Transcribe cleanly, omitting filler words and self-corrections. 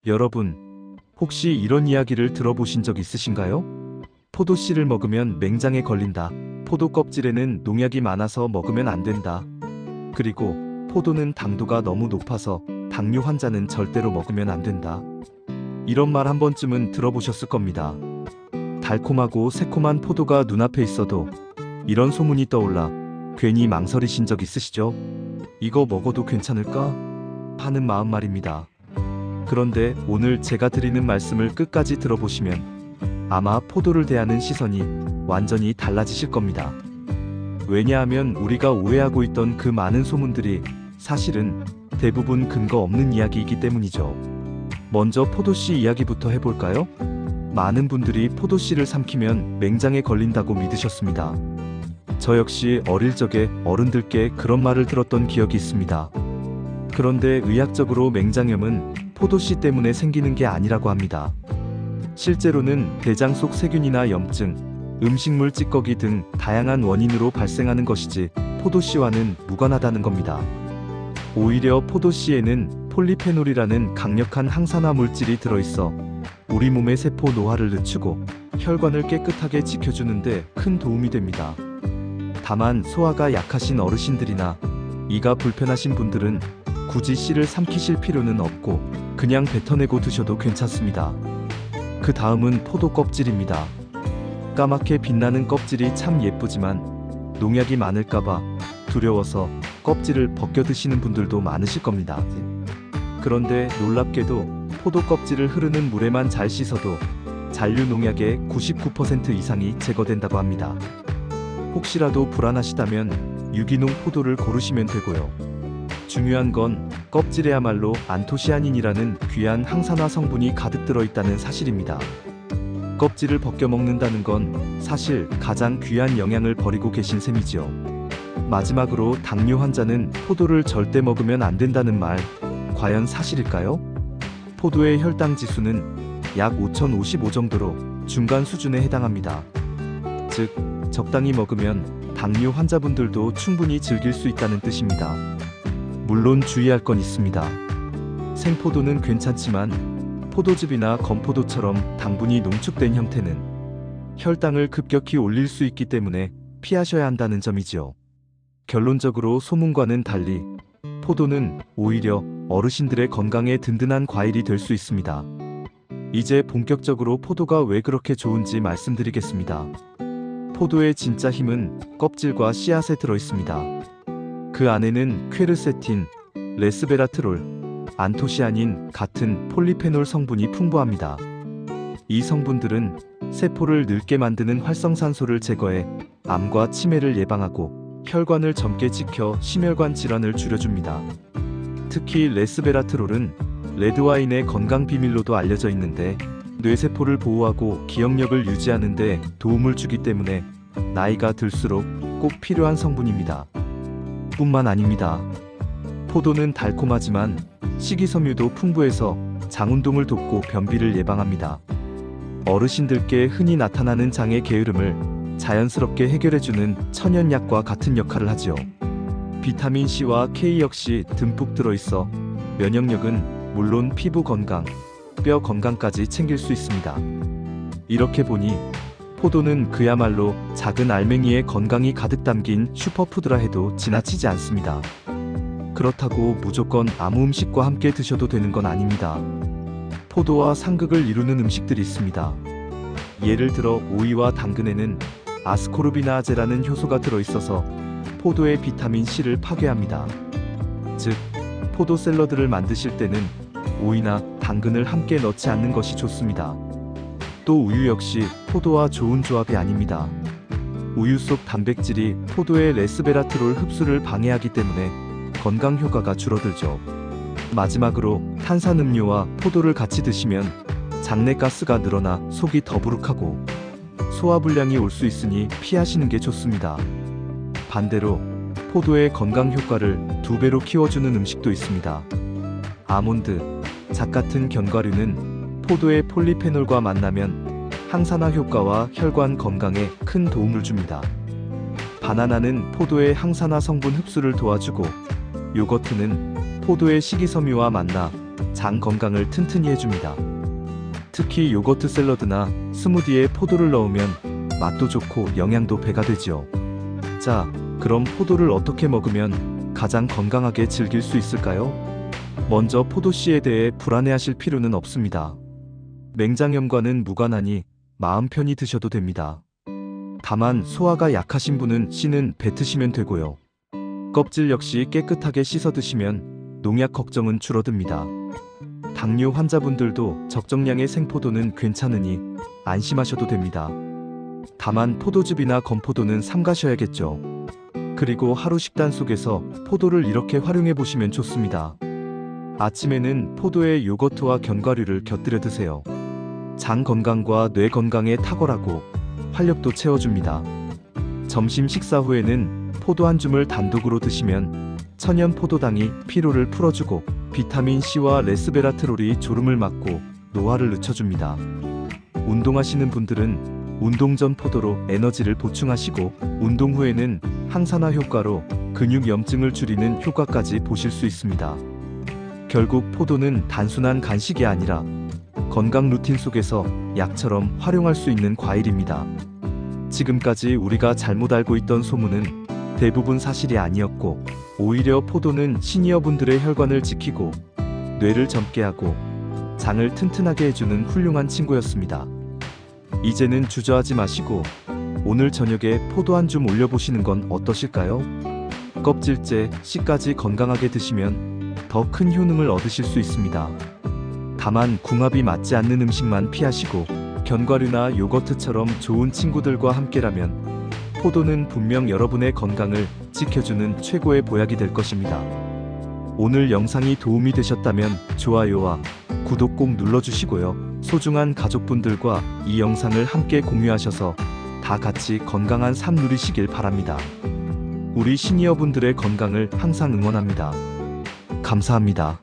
여러분, 혹시 이런 이야기를 들어보신 적 있으신가요? 포도씨를 먹으면 맹장에 걸린다. 포도 껍질에는 농약이 많아서 먹으면 안 된다. 그리고 포도는 당도가 너무 높아서 당뇨 환자는 절대로 먹으면 안 된다. 이런 말 한 번쯤은 들어보셨을 겁니다. 달콤하고 새콤한 포도가 눈앞에 있어도 이런 소문이 떠올라 괜히 망설이신 적 있으시죠? 이거 먹어도 괜찮을까? 하는 마음 말입니다. 그런데 오늘 제가 드리는 말씀을 끝까지 들어보시면 아마 포도를 대하는 시선이 완전히 달라지실 겁니다. 왜냐하면 우리가 오해하고 있던 그 많은 소문들이 사실은 대부분 근거 없는 이야기이기 때문이죠. 먼저 포도씨 이야기부터 해볼까요? 많은 분들이 포도씨를 삼키면 맹장에 걸린다고 믿으셨습니다. 저 역시 어릴 적에 어른들께 그런 말을 들었던 기억이 있습니다. 그런데 의학적으로 맹장염은 포도씨 때문에 생기는 게 아니라고 합니다. 실제로는 대장 속 세균이나 염증, 음식물 찌꺼기 등 다양한 원인으로 발생하는 것이지 포도씨와는 무관하다는 겁니다. 오히려 포도씨에는 폴리페놀이라는 강력한 항산화 물질이 들어있어 우리 몸의 세포 노화를 늦추고 혈관을 깨끗하게 지켜주는 데 큰 도움이 됩니다. 다만 소화가 약하신 어르신들이나 이가 불편하신 분들은 굳이 씨를 삼키실 필요는 없고 그냥 뱉어내고 드셔도 괜찮습니다. 그 다음은 포도 껍질입니다. 까맣게 빛나는 껍질이 참 예쁘지만 농약이 많을까봐 두려워서 껍질을 벗겨 드시는 분들도 많으실 겁니다. 그런데 놀랍게도 포도 껍질을 흐르는 물에만 잘 씻어도 잔류 농약의 99% 이상이 제거된다고 합니다. 혹시라도 불안하시다면 유기농 포도를 고르시면 되고요. 중요한 건 껍질에야말로 안토시아닌이라는 귀한 항산화 성분이 가득 들어있다는 사실입니다. 껍질을 벗겨 먹는다는 건 사실 가장 귀한 영양을 버리고 계신 셈이지요. 마지막으로 당뇨 환자는 포도를 절대 먹으면 안 된다는 말, 과연 사실일까요? 포도의 혈당 지수는 약 5055 정도로 중간 수준에 해당합니다. 즉, 적당히 먹으면 당뇨 환자분들도 충분히 즐길 수 있다는 뜻입니다. 물론 주의할 건 있습니다. 생포도는 괜찮지만 포도즙이나 건포도처럼 당분이 농축된 형태는 혈당을 급격히 올릴 수 있기 때문에 피하셔야 한다는 점이지요. 결론적으로 소문과는 달리 포도는 오히려 어르신들의 건강에 든든한 과일이 될 수 있습니다. 이제 본격적으로 포도가 왜 그렇게 좋은지 말씀드리겠습니다. 포도의 진짜 힘은 껍질과 씨앗에 들어있습니다. 그 안에는 퀘르세틴, 레스베라트롤, 안토시아닌 같은 폴리페놀 성분이 풍부합니다. 이 성분들은 세포를 늙게 만드는 활성산소를 제거해 암과 치매를 예방하고 혈관을 젊게 지켜 심혈관 질환을 줄여줍니다. 특히 레스베라트롤은 레드와인의 건강 비밀로도 알려져 있는데 뇌세포를 보호하고 기억력을 유지하는 데 도움을 주기 때문에 나이가 들수록 꼭 필요한 성분입니다. 뿐만 아닙니다. 포도는 달콤하지만 식이섬유도 풍부해서 장운동을 돕고 변비를 예방합니다. 어르신들께 흔히 나타나는 장의 게으름을 자연스럽게 해결해주는 천연약과 같은 역할을 하지요. 비타민C와 K 역시 듬뿍 들어있어 면역력은 물론 피부 건강, 뼈 건강까지 챙길 수 있습니다. 이렇게 보니 포도는 그야말로 작은 알맹이에 건강이 가득 담긴 슈퍼푸드라 해도 지나치지 않습니다. 그렇다고 무조건 아무 음식과 함께 드셔도 되는 건 아닙니다. 포도와 상극을 이루는 음식들이 있습니다. 예를 들어 오이와 당근에는 아스코르비나아제라는 효소가 들어있어서 포도의 비타민C를 파괴합니다. 즉, 포도 샐러드를 만드실 때는 오이나 당근을 함께 넣지 않는 것이 좋습니다. 또 우유 역시 포도와 좋은 조합이 아닙니다. 우유 속 단백질이 포도의 레스베라트롤 흡수를 방해하기 때문에 건강 효과가 줄어들죠. 마지막으로 탄산음료와 포도를 같이 드시면 장내가스가 늘어나 속이 더부룩하고 소화불량이 올 수 있으니 피하시는 게 좋습니다. 반대로 포도의 건강 효과를 2배로 키워주는 음식도 있습니다. 아몬드, 잣 같은 견과류는 포도의 폴리페놀과 만나면 항산화 효과와 혈관 건강에 큰 도움을 줍니다. 바나나는 포도의 항산화 성분 흡수를 도와주고 요거트는 포도의 식이섬유와 만나 장 건강을 튼튼히 해줍니다. 특히 요거트 샐러드나 스무디에 포도를 넣으면 맛도 좋고 영양도 배가 되지요. 자, 그럼 포도를 어떻게 먹으면 가장 건강하게 즐길 수 있을까요? 먼저 포도씨에 대해 불안해하실 필요는 없습니다. 맹장염과는 무관하니 마음 편히 드셔도 됩니다. 다만 소화가 약하신 분은 씨는 뱉으시면 되고요. 껍질 역시 깨끗하게 씻어 드시면 농약 걱정은 줄어듭니다. 당뇨 환자분들도 적정량의 생포도는 괜찮으니 안심하셔도 됩니다. 다만 포도즙이나 건포도는 삼가셔야겠죠. 그리고 하루 식단 속에서 포도를 이렇게 활용해 보시면 좋습니다. 아침에는 포도에 요거트와 견과류를 곁들여 드세요. 장 건강과 뇌 건강에 탁월하고 활력도 채워줍니다. 점심 식사 후에는 포도 한 줌을 단독으로 드시면 천연 포도당이 피로를 풀어주고 비타민 C와 레스베라트롤이 졸음을 막고 노화를 늦춰줍니다. 운동하시는 분들은 운동 전 포도로 에너지를 보충하시고 운동 후에는 항산화 효과로 근육 염증을 줄이는 효과까지 보실 수 있습니다. 결국 포도는 단순한 간식이 아니라 건강 루틴 속에서 약처럼 활용할 수 있는 과일입니다. 지금까지 우리가 잘못 알고 있던 소문은 대부분 사실이 아니었고 오히려 포도는 시니어분들의 혈관을 지키고 뇌를 젊게 하고 장을 튼튼하게 해주는 훌륭한 친구였습니다. 이제는 주저하지 마시고 오늘 저녁에 포도 한 줌 올려보시는 건 어떠실까요? 껍질째, 씨까지 건강하게 드시면 더 큰 효능을 얻으실 수 있습니다. 다만 궁합이 맞지 않는 음식만 피하시고 견과류나 요거트처럼 좋은 친구들과 함께라면 포도는 분명 여러분의 건강을 지켜주는 최고의 보약이 될 것입니다. 오늘 영상이 도움이 되셨다면 좋아요와 구독 꼭 눌러주시고요. 소중한 가족분들과 이 영상을 함께 공유하셔서 다 같이 건강한 삶 누리시길 바랍니다. 우리 시니어분들의 건강을 항상 응원합니다. 감사합니다.